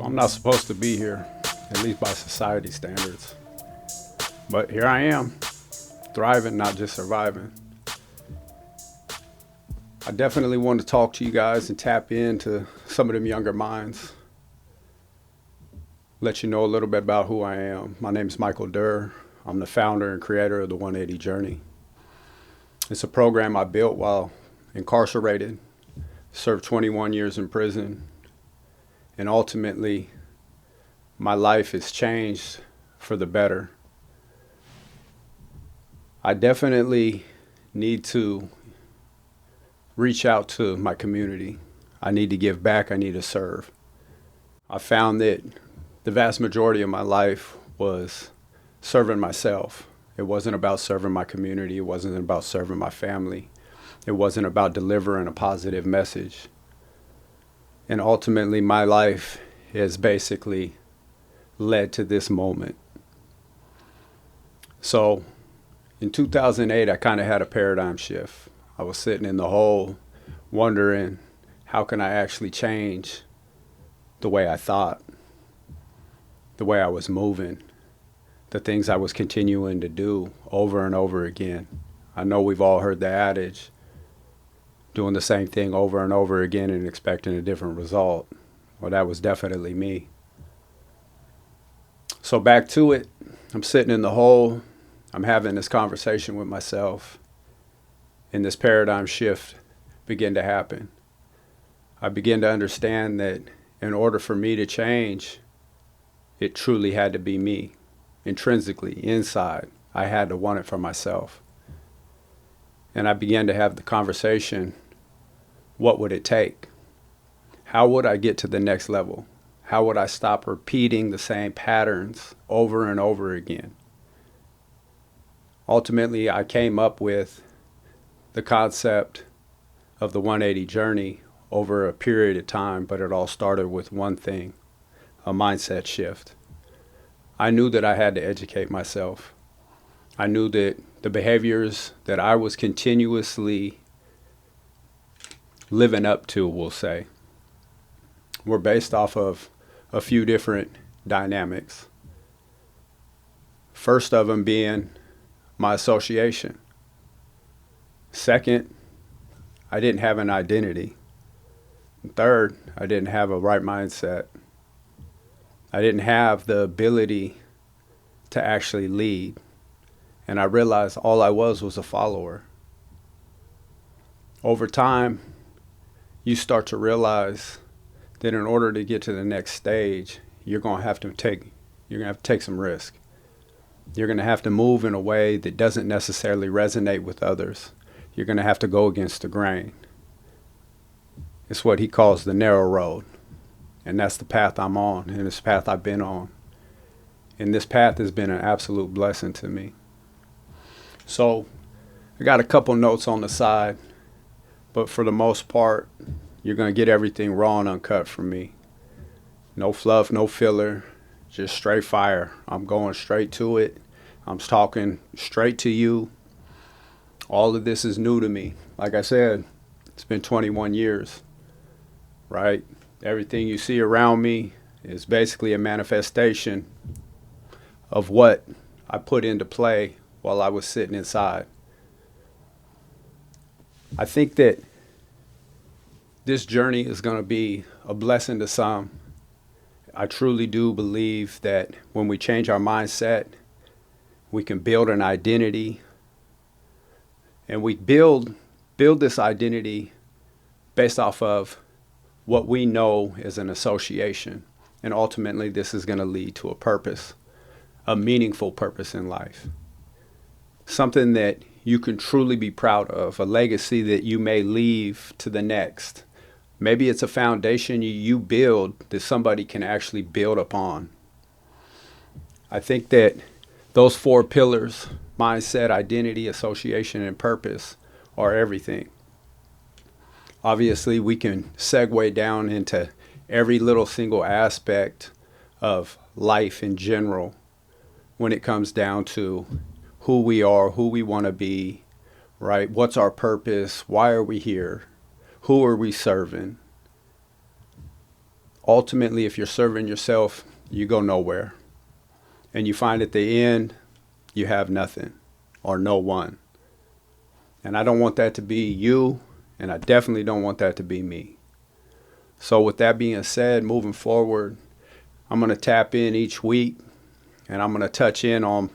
So I'm not supposed to be here, at least by society standards. But here I am, thriving, not just surviving. I definitely want to talk to you guys and tap into some of them younger minds. Let you know a little bit about who I am. My name is Michael Durr. I'm the founder and creator of the 180 Journey. It's a program I built while incarcerated, served 21 years in prison, and ultimately my life has changed for the better. I definitely need to reach out to my community. I need to give back. I need to serve. I found that the vast majority of my life was serving myself. It wasn't about serving my community. It wasn't about serving my family. It wasn't about delivering a positive message. And ultimately, my life has basically led to this moment. So in 2008, I kind of had a paradigm shift. I was sitting in the hole wondering, how can I actually change the way I thought, the way I was moving, the things I was continuing to do over and over again. I know we've all heard the adage, doing the same thing over and over again and expecting a different result. Well, that was definitely me. So back to it, I'm sitting in the hole, I'm having this conversation with myself, and this paradigm shift began to happen. I began to understand that in order for me to change, it truly had to be me. Intrinsically, inside, I had to want it for myself. And I began to have the conversation, what would it take? How would I get to the next level? How would I stop repeating the same patterns over and over again? Ultimately, I came up with the concept of the 180 journey over a period of time, but it all started with one thing, a mindset shift. I knew that I had to educate myself. I knew that the behaviors that I was continuously living up to, we'll say, were based off of a few different dynamics. First of them being my association. Second, I didn't have an identity. Third, I didn't have a right mindset. I didn't have the ability to actually lead. And I realized all I was a follower. Over time, you start to realize that in order to get to the next stage, you're going to have to take some risk. You're going to have to move in a way that doesn't necessarily resonate with others. You're going to have to go against the grain. It's what he calls the narrow road. And that's the path I'm on, and it's the path I've been on. And this path has been an absolute blessing to me. So I got a couple notes on the side, but for the most part, you're going to get everything raw and uncut from me. No fluff, no filler, just straight fire. I'm going straight to it. I'm talking straight to you. All of this is new to me. Like I said, it's been 21 years, right? Everything you see around me is basically a manifestation of what I put into play while I was sitting inside. I think that this journey is going to be a blessing to some. I truly do believe that when we change our mindset, we can build an identity, and we build this identity based off of what we know is an association. And ultimately, this is going to lead to a purpose, a meaningful purpose in life. Something that you can truly be proud of, a legacy that you may leave to the next. Maybe it's a foundation you build that somebody can actually build upon. I think that those four pillars, mindset, identity, association, and purpose, are everything. Obviously, we can segue down into every little single aspect of life in general when it comes down to who we are, who we want to be, right? What's our purpose? Why are we here? Who are we serving? ultimately, if you're serving yourself, you go nowhere. And you find at the end, you have nothing or no one. And I don't want that to be you, and I definitely don't want that to be me. So with that being said, moving forward, I'm going to tap in each week, and I'm going to touch in on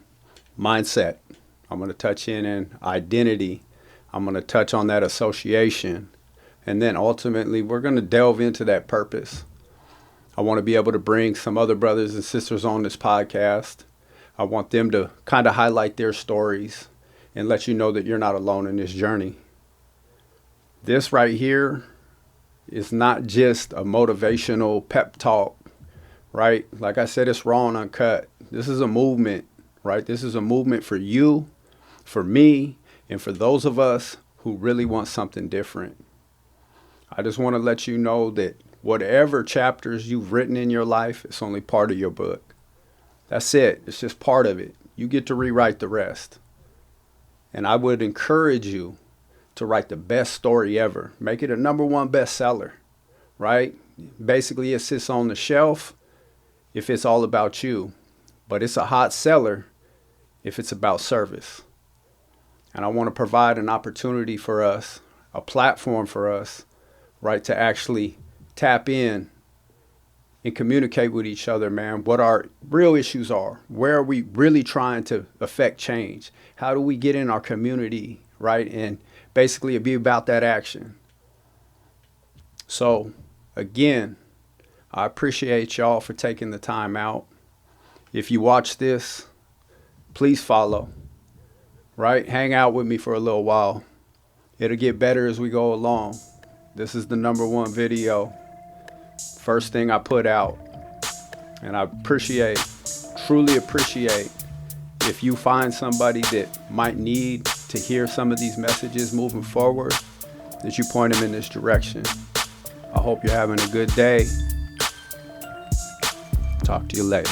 mindset. I'm going to touch in identity. I'm going to touch on that association. And then ultimately, we're going to delve into that purpose. I want to be able to bring some other brothers and sisters on this podcast. I want them to kind of highlight their stories and let you know that you're not alone in this journey. This right here is not just a motivational pep talk, right? Like I said, it's raw and uncut. This is a movement, right? This is a movement for you, for me, and for those of us who really want something different. I just want to let you know that whatever chapters you've written in your life, it's only part of your book. That's it. It's just part of it. You get to rewrite the rest. And I would encourage you to write the best story ever. Make it a #1 bestseller, right? Basically, it sits on the shelf if it's all about you. But it's a hot seller if it's about service. And I want to provide an opportunity for us, a platform for us, right, to actually tap in and communicate with each other, man, what our real issues are. Where are we really trying to affect change? How do we get in our community, right, and basically be about that action? So, again, I appreciate y'all for taking the time out. If you watch this, please follow, right? Hang out with me for a little while. It'll get better as we go along. This is the #1 video. First thing I put out. And I truly appreciate if you find somebody that might need to hear some of these messages moving forward, that you point them in this direction. I hope you're having a good day. Talk to you later.